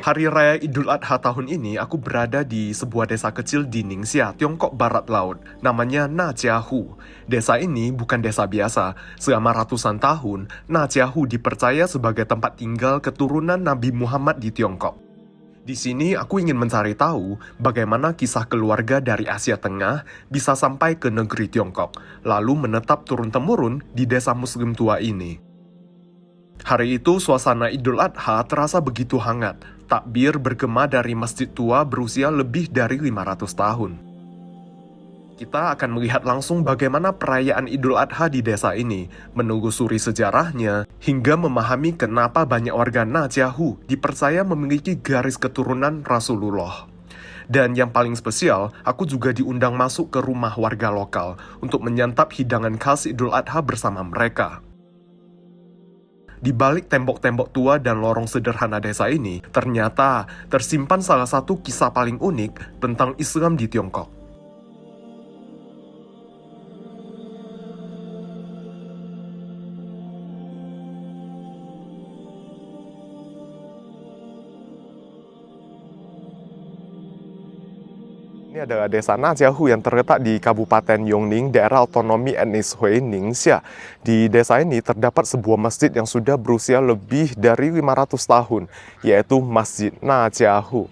Hari Raya Idul Adha tahun ini, aku berada di sebuah desa kecil di Ningxia, Tiongkok Barat Laut. Namanya Najiahu. Desa ini bukan desa biasa. Selama ratusan tahun, Najiahu dipercaya sebagai tempat tinggal keturunan Nabi Muhammad di Tiongkok. Di sini aku ingin mencari tahu bagaimana kisah keluarga dari Asia Tengah bisa sampai ke negeri Tiongkok, lalu menetap turun-temurun di desa Muslim tua ini. Hari itu suasana Idul Adha terasa begitu hangat. Takbir bergema dari masjid tua berusia lebih dari 500 tahun. Kita akan melihat langsung bagaimana perayaan Idul Adha di desa ini, menelusuri sejarahnya, hingga memahami kenapa banyak warga Najiahu dipercaya memiliki garis keturunan Rasulullah. Dan yang paling spesial, aku juga diundang masuk ke rumah warga lokal untuk menyantap hidangan khas Idul Adha bersama mereka. Di balik tembok-tembok tua dan lorong sederhana desa ini, ternyata tersimpan salah satu kisah paling unik tentang Islam di Tiongkok. Ini adalah desa Najiahu yang terletak di Kabupaten Yongning, daerah otonomi etnis Hui, Ningxia. Di desa ini terdapat sebuah masjid yang sudah berusia lebih dari 500 tahun, yaitu Masjid Najiahu.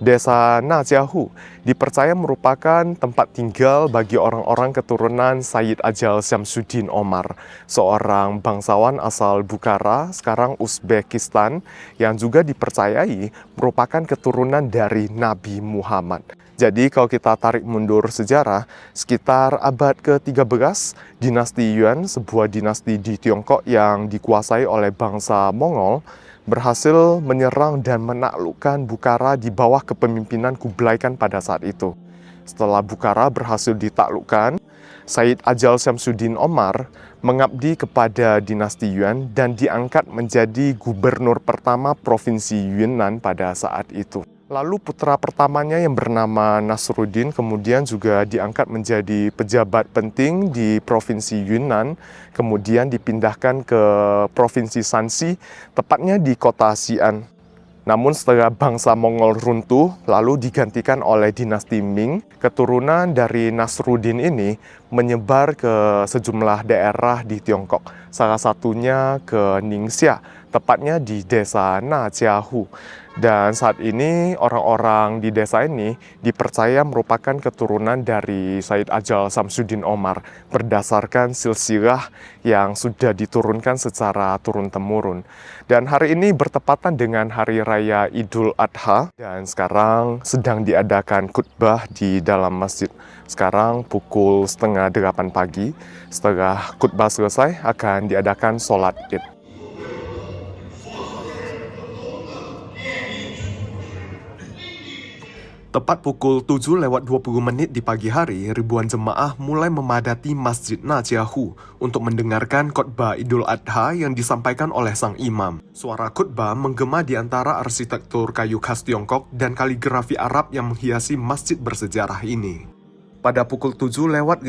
Desa Najiahu dipercaya merupakan tempat tinggal bagi orang-orang keturunan Sayyid Ajal Syamsuddin Omar, seorang bangsawan asal Bukhara, sekarang Uzbekistan, yang juga dipercayai merupakan keturunan dari Nabi Muhammad. Jadi kalau kita tarik mundur sejarah, sekitar abad ke-13, dinasti Yuan, sebuah dinasti di Tiongkok yang dikuasai oleh bangsa Mongol, berhasil menyerang dan menaklukkan Bukhara di bawah kepemimpinan Kublai Khan pada saat itu. Setelah Bukhara berhasil ditaklukkan, Sayyid Ajal Syamsuddin Omar mengabdi kepada dinasti Yuan dan diangkat menjadi gubernur pertama Provinsi Yunnan pada saat itu. Lalu putra pertamanya yang bernama Nasruddin kemudian juga diangkat menjadi pejabat penting di Provinsi Yunnan, kemudian dipindahkan ke Provinsi Shanxi, tepatnya di kota Xi'an. Namun setelah bangsa Mongol runtuh, lalu digantikan oleh dinasti Ming, keturunan dari Nasruddin ini menyebar ke sejumlah daerah di Tiongkok, salah satunya ke Ningxia, tepatnya di desa Najiahu. Dan saat ini orang-orang di desa ini dipercaya merupakan keturunan dari Sayyid Ajal Syamsuddin Omar berdasarkan silsilah yang sudah diturunkan secara turun-temurun. Dan hari ini bertepatan dengan Hari Raya Idul Adha dan sekarang sedang diadakan khutbah di dalam masjid. Sekarang pukul 7:30 pagi, setelah khutbah selesai akan diadakan sholat Id. Tepat pukul 7:20 di pagi hari, ribuan jemaah mulai memadati Masjid Najiahu untuk mendengarkan khotbah Idul Adha yang disampaikan oleh sang imam. Suara khotbah menggema di antara arsitektur kayu khas Tiongkok dan kaligrafi Arab yang menghiasi masjid bersejarah ini. Pada pukul 7:50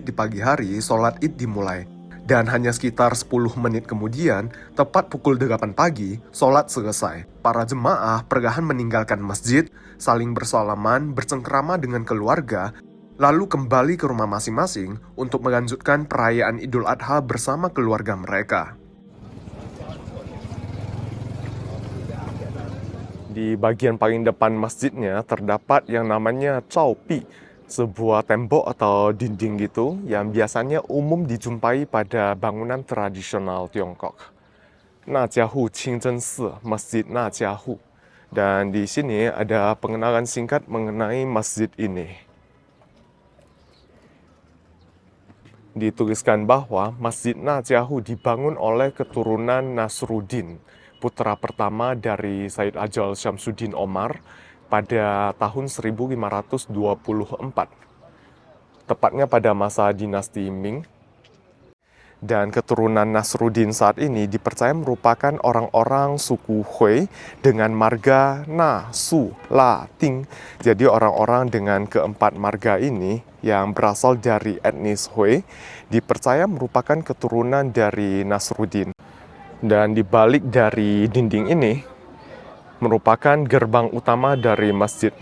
di pagi hari, sholat Id dimulai. Dan hanya sekitar 10 menit kemudian, tepat pukul 8 pagi, sholat selesai. Para jemaah perlahan meninggalkan masjid, saling bersalaman, bercengkrama dengan keluarga, lalu kembali ke rumah masing-masing untuk melanjutkan perayaan Idul Adha bersama keluarga mereka. Di bagian paling depan masjidnya terdapat yang namanya Chao Pi, sebuah tembok atau dinding gitu yang biasanya umum dijumpai pada bangunan tradisional Tiongkok. Najiahu Qingzhen Si, Masjid Najiahu. Dan di sini ada pengenalan singkat mengenai masjid ini. Dituliskan bahwa Masjid Najiahu dibangun oleh keturunan Nasruddin, putra pertama dari Sayyid Ajal Syamsuddin Omar, pada tahun 1524, tepatnya pada masa dinasti Ming. Dan keturunan Nasruddin saat ini dipercaya merupakan orang-orang suku Hui dengan marga Na, Su, La, Ting. Jadi orang-orang dengan keempat marga ini yang berasal dari etnis Hui dipercaya merupakan keturunan dari Nasruddin. Dan di balik dari dinding ini merupakan gerbang utama dari masjid.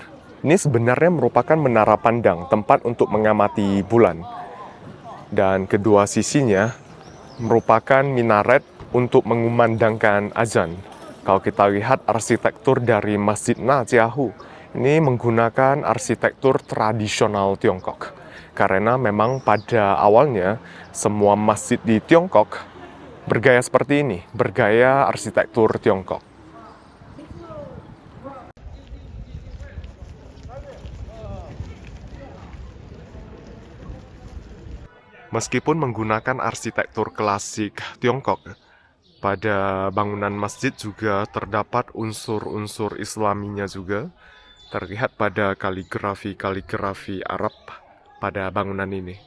Ini sebenarnya merupakan menara pandang, tempat untuk mengamati bulan. Dan kedua sisinya merupakan minaret untuk mengumandangkan azan. Kalau kita lihat arsitektur dari Masjid Najiahu, ini menggunakan arsitektur tradisional Tiongkok. Karena memang pada awalnya semua masjid di Tiongkok bergaya seperti ini, bergaya arsitektur Tiongkok. Meskipun menggunakan arsitektur klasik Tiongkok, pada bangunan masjid juga terdapat unsur-unsur Islaminya juga, terlihat pada kaligrafi Arab pada bangunan ini.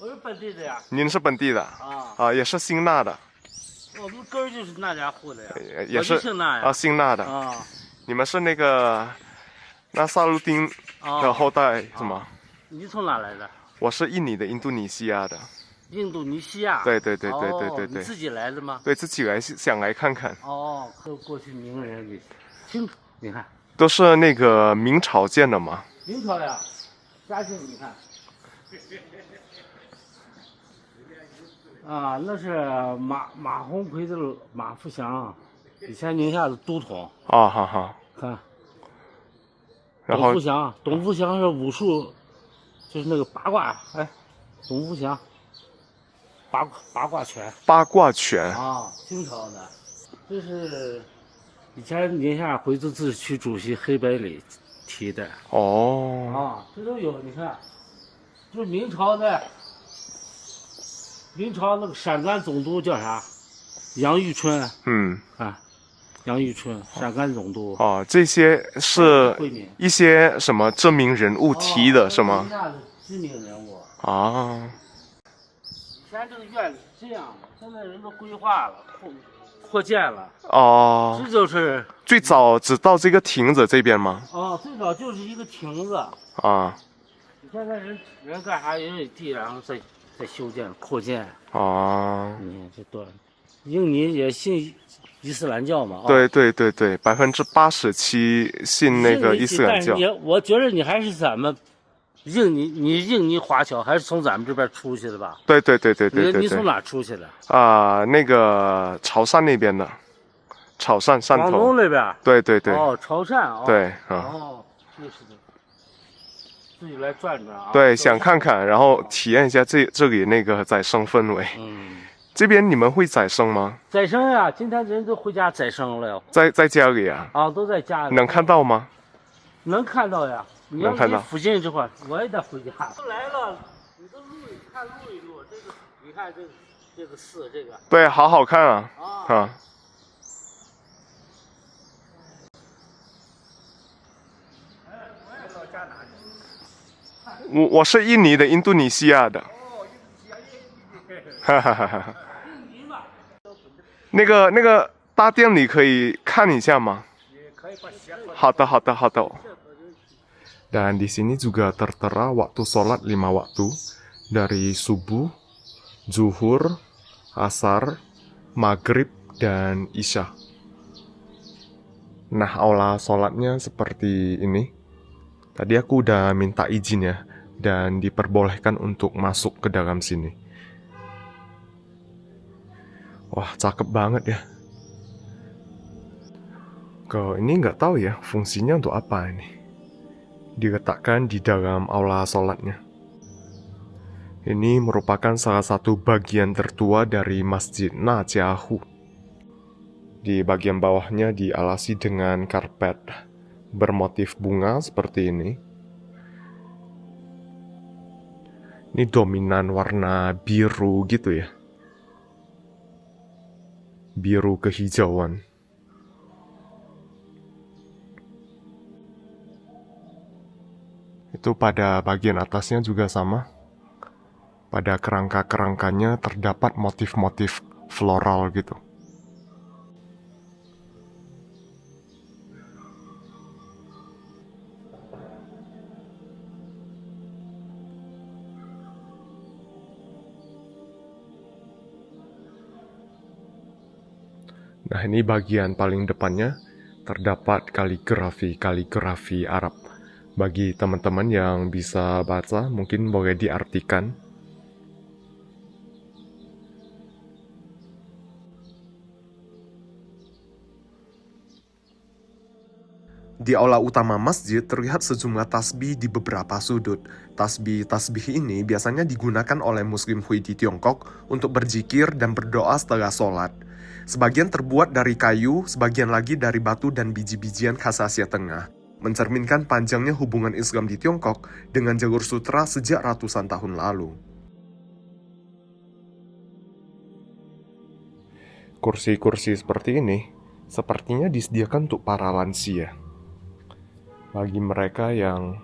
我是本地的呀。您是本地的也是新纳的，我们根儿就是那家户的呀，也是我就姓那呀。新纳的。你们是那个那萨鲁丁的后代是吗？你从哪来的？我是印尼的，印度尼西亚的。印度尼西亚。对。你自己来的吗？对，自己想来看看。都过去名人给清楚，你看。都是那个明朝建的吗？明朝呀，嘉庆你看。那是马鸿逵的马福祥，以前宁夏的都统。看。然后董福祥是武术，就是那个八卦，董福祥，八卦拳。八卦拳清朝的，这是以前宁夏回族自治区主席黑白里提的。这都有，你看，这是明朝的。明朝那个陕甘总督叫啥？杨玉春。杨玉春，陕甘总督。这些是一些什么知名人物提的是吗？宁夏的知名人物。以前这个院子是这样的，现在人都规划了，扩建了。这就是最早只到这个亭子这边吗？最早就是一个亭子。现在人干啥也有地，然后再修建扩建。你看这多，印尼也信伊斯兰教嘛？对，87%信那个伊斯兰教。我觉得你还是咱们印尼华侨还是从咱们这边出去的吧？对。你从哪出去的？那个潮汕那边的，潮汕汕头。广东那边。对。潮汕。对。就是的。自己来转转对，想看看，然后体验一下这里那个宰生氛围。这边你们会宰生吗？宰生呀，今天人都回家宰生了。在家里啊？都在家里。能看到吗？能看到呀。你要看到附近这块，我也得回家。都来了，你都录一录。这个，你看这个寺，这个。对，好好看啊。我是印尼的，印度尼西亚的。那个大殿里可以看一下吗？好的。Dan di sini juga tertera waktu sholat 5 waktu dari subuh, zuhur, asar, maghrib, dan isya. Nah, aula sholatnya seperti ini. Tadi aku udah minta izin ya, dan diperbolehkan untuk masuk ke dalam sini. Wah, cakep banget ya. Kalau ini nggak tahu ya fungsinya untuk apa ini. Diletakkan di dalam aula sholatnya. Ini merupakan salah satu bagian tertua dari Masjid Najiahu. Di bagian bawahnya dialasi dengan karpet bermotif bunga seperti ini. Ini dominan warna biru gitu ya. Biru kehijauan. Itu pada bagian atasnya juga sama. Pada kerangka-kerangkanya terdapat motif-motif floral gitu. Nah, ini bagian paling depannya terdapat kaligrafi Arab. Bagi teman-teman yang bisa baca, mungkin boleh diartikan. Di aula utama masjid terlihat sejumlah tasbih di beberapa sudut. Tasbih ini biasanya digunakan oleh Muslim Hui di Tiongkok untuk berzikir dan berdoa setelah sholat. Sebagian terbuat dari kayu, sebagian lagi dari batu dan biji-bijian khas Asia Tengah, mencerminkan panjangnya hubungan Islam di Tiongkok dengan jalur sutra sejak ratusan tahun lalu. Kursi-kursi seperti ini sepertinya disediakan untuk para lansia. Bagi mereka yang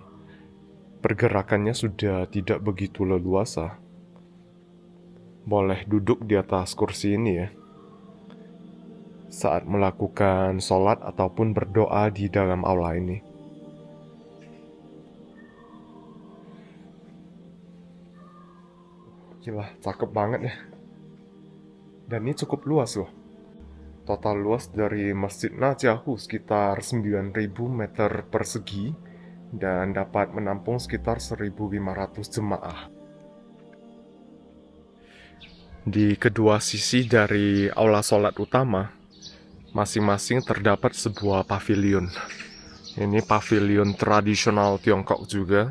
pergerakannya sudah tidak begitu leluasa, boleh duduk di atas kursi ini ya, saat melakukan sholat ataupun berdoa di dalam aula ini. Gila, cakep banget ya. Dan ini cukup luas loh. Total luas dari Masjid Najiahu sekitar 9.000 meter persegi dan dapat menampung sekitar 1.500 jemaah. Di kedua sisi dari aula sholat utama, masing-masing terdapat sebuah pavilion. Ini pavilion tradisional Tiongkok juga,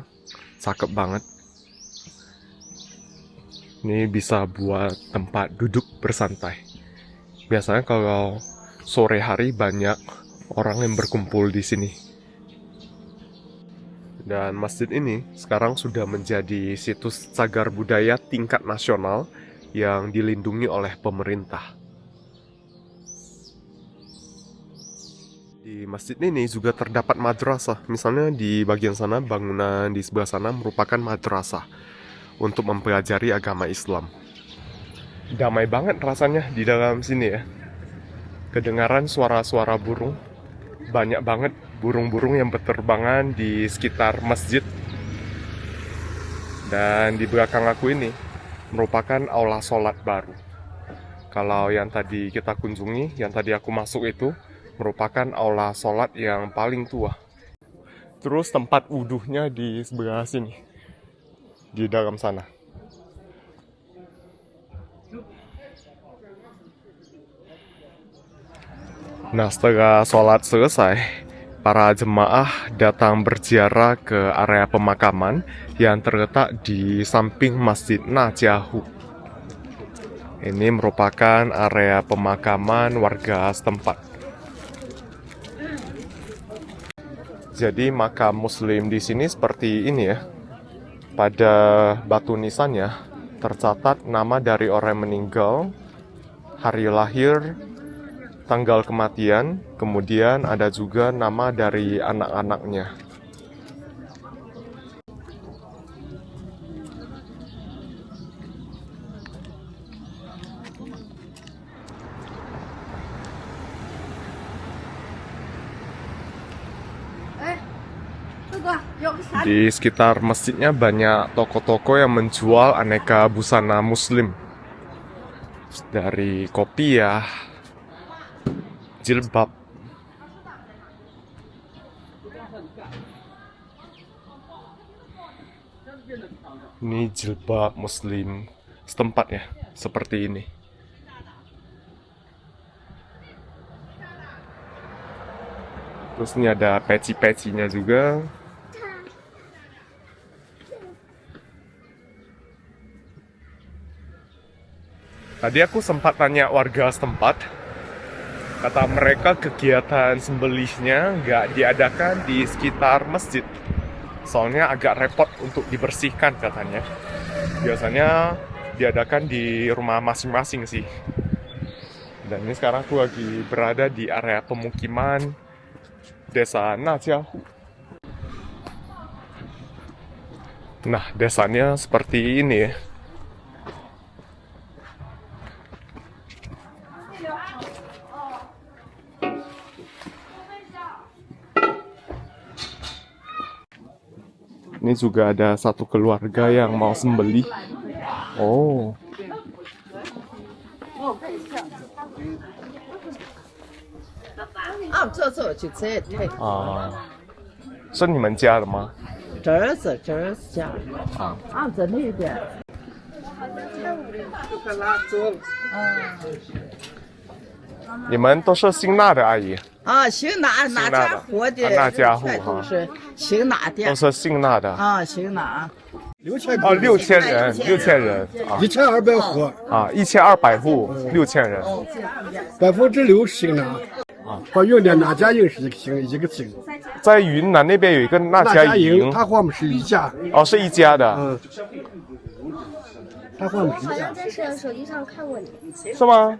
cakep banget. Ini bisa buat tempat duduk bersantai. Biasanya kalau sore hari banyak orang yang berkumpul di sini. Dan masjid ini sekarang sudah menjadi situs cagar budaya tingkat nasional yang dilindungi oleh pemerintah. Di masjid ini juga terdapat madrasah. Misalnya di bagian sana, bangunan di sebelah sana merupakan madrasah untuk mempelajari agama Islam. Damai banget rasanya di dalam sini ya. Kedengaran suara-suara burung. Banyak banget burung-burung yang berterbangan di sekitar masjid. Dan di belakang aku ini merupakan aula sholat baru. Kalau yang tadi kita kunjungi, yang tadi aku masuk itu merupakan aula sholat yang paling tua. Terus tempat wudhunya di sebelah sini, di dalam sana. Nah, setelah sholat selesai, para jemaah datang berziarah ke area pemakaman yang terletak di samping Masjid Najiahu. Ini merupakan area pemakaman warga setempat. Jadi makam Muslim di sini seperti ini ya. Pada batu nisannya tercatat nama dari orang yang meninggal, hari lahir, tanggal kematian, kemudian ada juga nama dari anak-anaknya. Di sekitar masjidnya banyak toko-toko yang menjual aneka busana muslim. Dari kopiah, jilbab. Ini jilbab muslim setempat ya, seperti ini. Terus ini ada peci-pecinya juga. Tadi aku sempat tanya warga setempat, kata mereka kegiatan sembelihnya nggak diadakan di sekitar masjid. Soalnya agak repot untuk dibersihkan katanya. Biasanya diadakan di rumah masing-masing sih. Dan ini sekarang aku lagi berada di area pemukiman Desa Najiahu. Nah, desanya seperti ini ya. Ini juga ada satu keluarga yang mau sembelih. Oh. 走就这太多了。啊，是你们家的吗？这儿是家。这那边。你们都是姓那的阿姨？姓那家伙的，那家户都是姓那的。都是姓那的。姓那。 6000人，6000人啊，1200户啊，1200户，6000人，6%姓那啊，和云南那家营是一个姓，在云南那边有一个那家营，他和我们是一家，是一家的，他和我们是一家，好像在手机上看过你，是吗？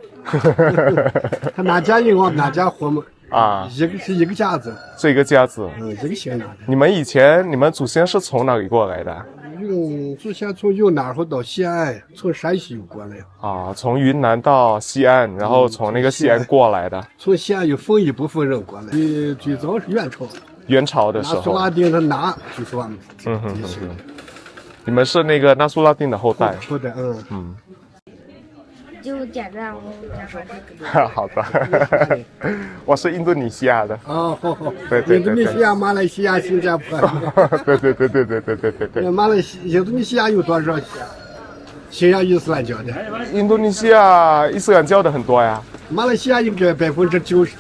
他那家营我们那家和睦一个家子，是一个家子，一个姓那的。你们祖先是从哪里过来的？祖先从云南后到西安，从山西又过来。从云南到西安，然后从那个西安过来的。从西安又分一部分人过来。最早是元朝。元朝的时候。那苏拉丁的那就是我们。你们是那个那苏拉丁的后代。后代，就点赞我。好的，我是印度尼西亚的。好。对。印度尼西亚、马来西亚、新加坡。对。印度尼西亚有多少信仰伊斯兰教的？印度尼西亚伊斯兰教的很多呀。马来西亚应该97%。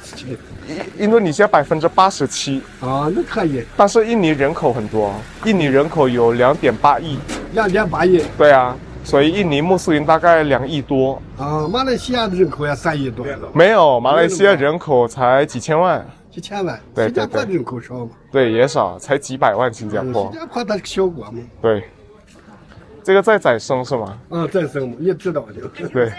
印度尼西亚87%。那可以。但是印尼人口很多，印尼人口有2.8亿。2.8亿。对啊。所以印尼穆斯林大概2亿多。马来西亚的人口也3亿多。没有，马来西亚人口才几千万。几千万。对。新加坡人口少嘛？对，也少，才几百万。新加坡。新加坡它是个小国嘛？对。这个在宰生是吗？宰生，你知道的。对。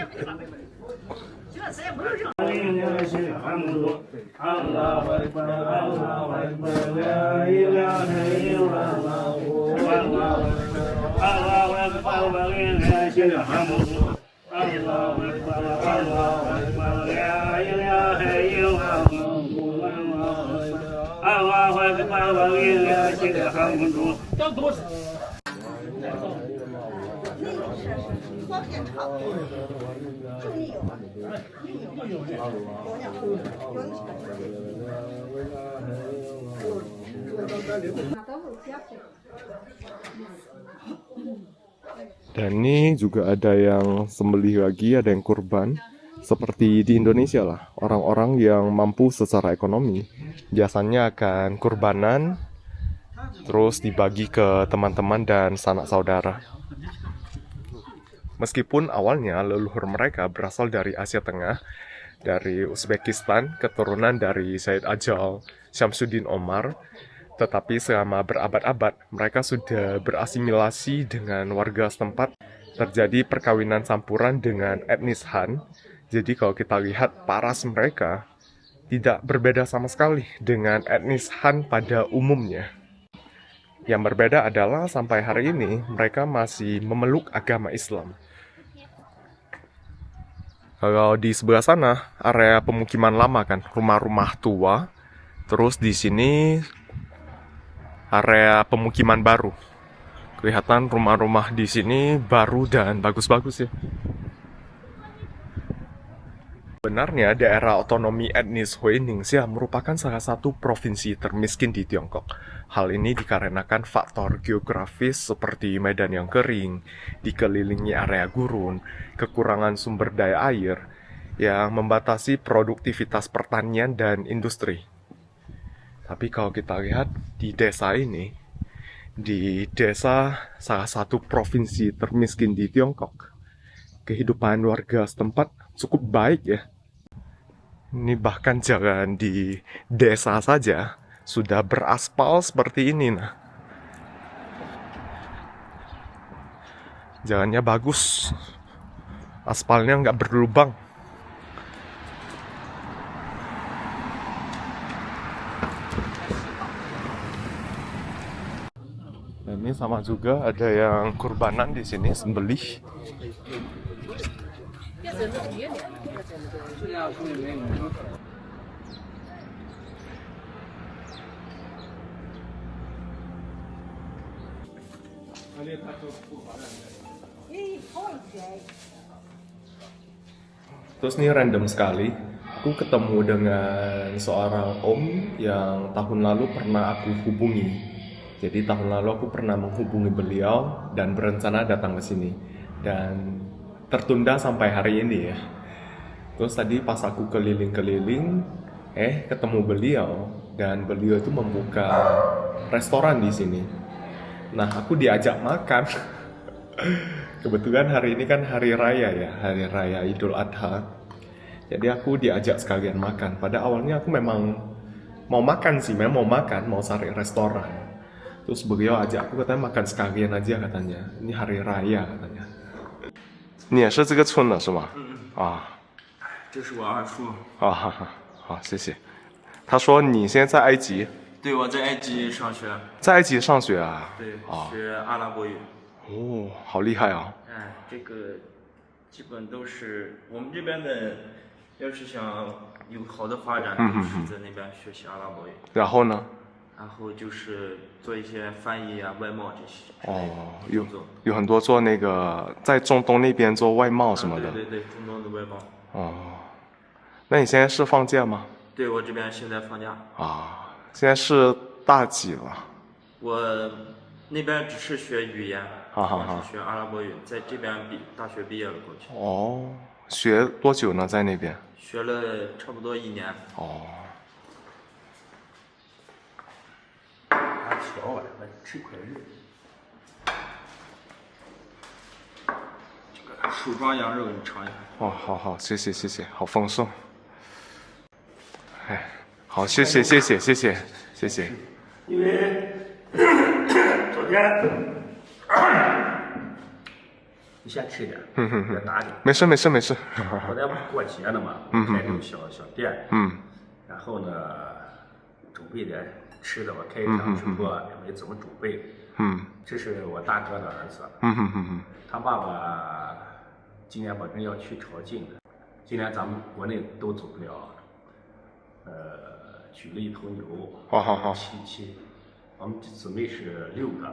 Dan ini juga ada yang sembelih lagi, ada yang kurban. Seperti di Indonesia lah, orang-orang yang mampu secara ekonomi biasanya akan kurbanan, terus dibagi ke teman-teman dan sanak saudara. Meskipun awalnya leluhur mereka berasal dari Asia Tengah, dari Uzbekistan, keturunan dari Said Ajal, Syamsuddin Omar, tetapi selama berabad-abad mereka sudah berasimilasi dengan warga setempat. Terjadi perkawinan campuran dengan etnis Han. Jadi kalau kita lihat paras mereka tidak berbeda sama sekali dengan etnis Han pada umumnya. Yang berbeda adalah sampai hari ini mereka masih memeluk agama Islam. Kalau di sebelah sana area pemukiman lama kan, rumah-rumah tua. Terus di sini area pemukiman baru. Kelihatan rumah-rumah di sini baru dan bagus-bagus ya. Sebenarnya daerah otonomi etnis Hui Ningxia merupakan salah satu provinsi termiskin di Tiongkok. Hal ini dikarenakan faktor geografis seperti medan yang kering, dikelilingi area gurun, kekurangan sumber daya air yang membatasi produktivitas pertanian dan industri. Tapi kalau kita lihat di desa ini, di desa salah satu provinsi termiskin di Tiongkok, kehidupan warga setempat cukup baik ya. Ini bahkan jalan di desa saja sudah beraspal seperti ini nah. Jalannya bagus, aspalnya nggak berlubang. Dan ini sama juga ada yang kurbanan di sini, sembelih. Terus ini random sekali. aku ketemu dengan seorang om yang tahun lalu pernah aku hubungi. Jadi tahun lalu aku pernah menghubungi beliau dan berencana datang ke sini. Dan tertunda sampai hari ini ya. Terus tadi pas aku keliling-keliling, ketemu beliau dan beliau itu membuka restoran di sini. Nah, aku diajak makan. Kebetulan hari ini kan hari raya ya, hari raya Idul Adha. Jadi aku diajak sekalian makan. Pada awalnya aku memang mau makan sih, memang mau cari restoran. Terus beliau ajak aku, katanya makan sekalian aja katanya. Ini hari raya katanya. 你也是这个村的是吗？啊，这是我二叔。好，谢谢。他说你现在在埃及？对，我在埃及上学。在埃及上学啊？对，学阿拉伯语。哦，好厉害啊！这个基本都是我们这边的，要是想有好的发展，都是在那边学习阿拉伯语。然后呢？然后就是做一些翻译啊、外贸这些。有很多做那个在中东那边做外贸什么的。对，中东的外贸。那你现在是放假吗？对，我这边现在放假。现在是大几了？我那边只是学语言，是学阿拉伯语，在这边大学毕业了过去。学多久呢？在那边？学了差不多1年。小碗，我吃块肉。这个手抓羊肉，你尝一下。好，谢谢，好丰盛。好，谢谢。因为昨天，你先吃点，别打你。没事。昨天过节了嘛，开这个小店，然后呢，准备点吃的，我开一趟直播也没怎么准备。这是我大哥的儿子。他爸爸今年本身要去朝觐的，今年咱们国内都走不了。举了一头牛，7期，我们姊妹是6个，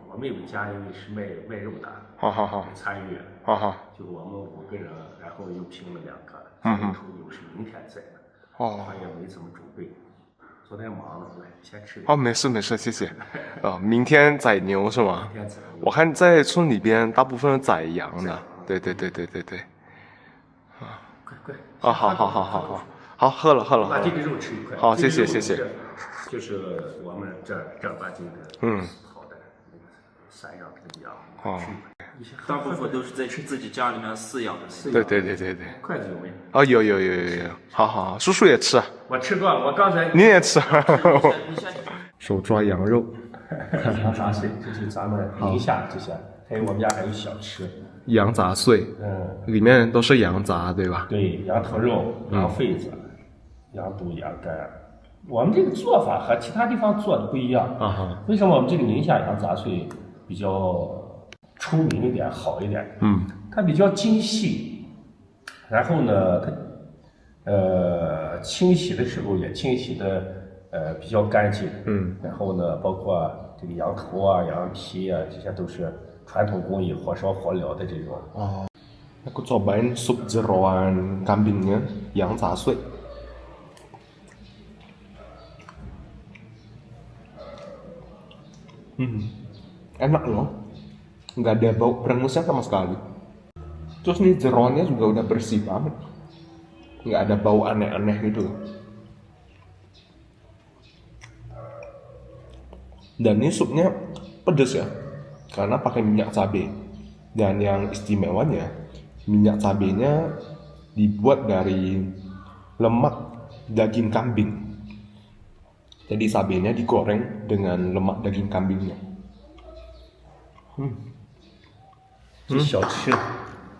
我妹妹家因为是卖肉的，参与，就我们5个人，然后又拼了2个，一头牛是明天宰的，他也没怎么准备，昨天忙了，来先吃点。没事，谢谢。明天宰牛是吗？明天宰牛。我看在村里边大部分宰羊的，对。快。好，喝了。把这个肉吃一块。好，谢谢。就是我们这把这个好的3样的羊，大部分都是在自己家里面饲养的。对。筷子有没有？有。好，叔叔也吃。我吃过，我刚才。你也吃。你先吃。手抓羊肉。羊杂碎，这是咱们宁夏这些，还有我们家还有小吃。羊杂碎，里面都是羊杂，对吧？对，羊头肉、羊肺子、羊肚、羊肝。我们这个做法和其他地方做的不一样。为什么我们这个宁夏羊杂碎比较出名一点、好一点？它比较精细，然后呢，它清洗的时候也清洗的比较干净。然后呢，包括这个羊头啊、羊皮啊，这些都是传统工艺，火烧火燎的这种。Aku cobain sup jeroan kambingnya, yang zasui. Enak loh, nggak ada bau berengusnya sama sekali. Terus nih jeroannya juga udah bersih banget, nggak ada bau aneh-aneh gitu. Dan ini supnya pedes ya, karena pakai minyak cabai. Dan yang istimewanya, minyak cabainya dibuat dari lemak daging kambing. Jadi cabainya digoreng dengan lemak daging kambingnya. 小吃，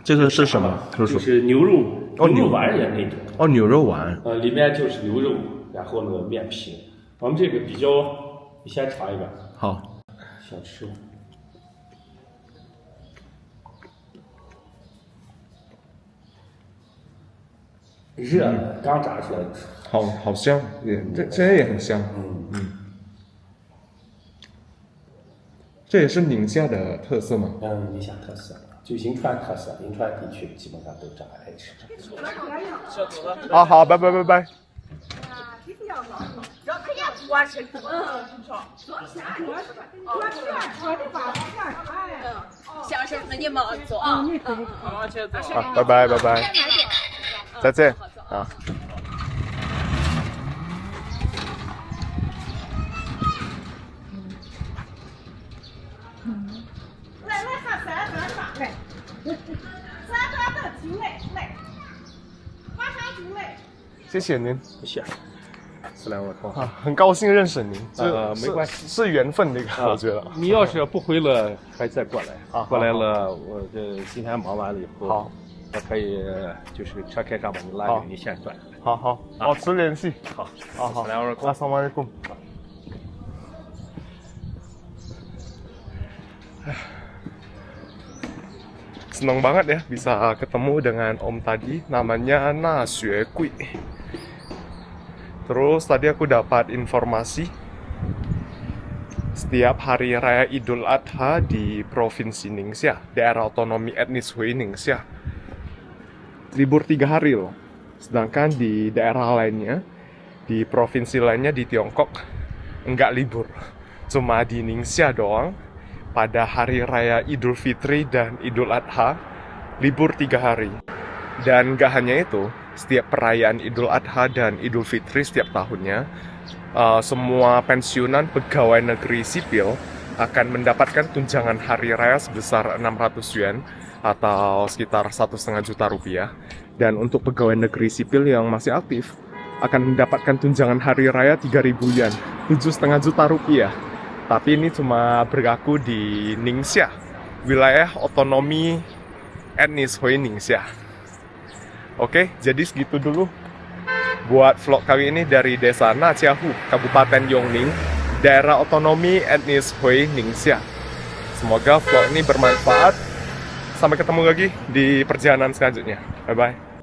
这个是什么？就是牛肉丸也那种。牛肉丸。里面就是牛肉，然后那个面皮。我们这个比较，你先尝一个。好。小吃。热的，刚炸出来的。好香，这现在也很香。这也是宁夏的特色吗？宁夏特色。旧金川特色，银川地区基本上都这样爱吃。啊，好，拜拜拜拜。相声和你们做啊，拜拜拜拜，再见啊。谢谢您，不谢。很高兴认识您，没关系，是缘分那个，我觉得。你要是不回了，还再过来。过来了，我这今天忙完了以后，好，我可以就是车开上把你拉着，你先转。好，保持联系。好，Assalamualaikum。Senang banget ya bisa ketemu dengan Om tadi, namanya Na Xue Gui. Terus tadi aku dapat informasi setiap hari raya Idul Adha di Provinsi Ningxia, daerah otonomi etnis Hui Ningxia, libur 3 hari loh. Sedangkan di daerah lainnya, di provinsi lainnya di Tiongkok, enggak libur. Cuma di Ningxia doang, pada hari raya Idul Fitri dan Idul Adha, libur 3 hari. Dan gak hanya itu, setiap perayaan Idul Adha dan Idul Fitri setiap tahunnya, semua pensiunan pegawai negeri sipil akan mendapatkan tunjangan hari raya sebesar 600 yuan atau sekitar 1,5 juta rupiah. Dan untuk pegawai negeri sipil yang masih aktif akan mendapatkan tunjangan hari raya 3.000 yuan, 7,5 juta rupiah. Tapi ini cuma berlaku di Ningxia, wilayah otonomi etnis Hui Ningxia. Oke, jadi segitu dulu buat vlog kali ini dari Desa Najiahu, Kabupaten Yongning, daerah otonomi etnis Hui Ningxia. Semoga vlog ini bermanfaat. Sampai ketemu lagi di perjalanan selanjutnya. Bye-bye.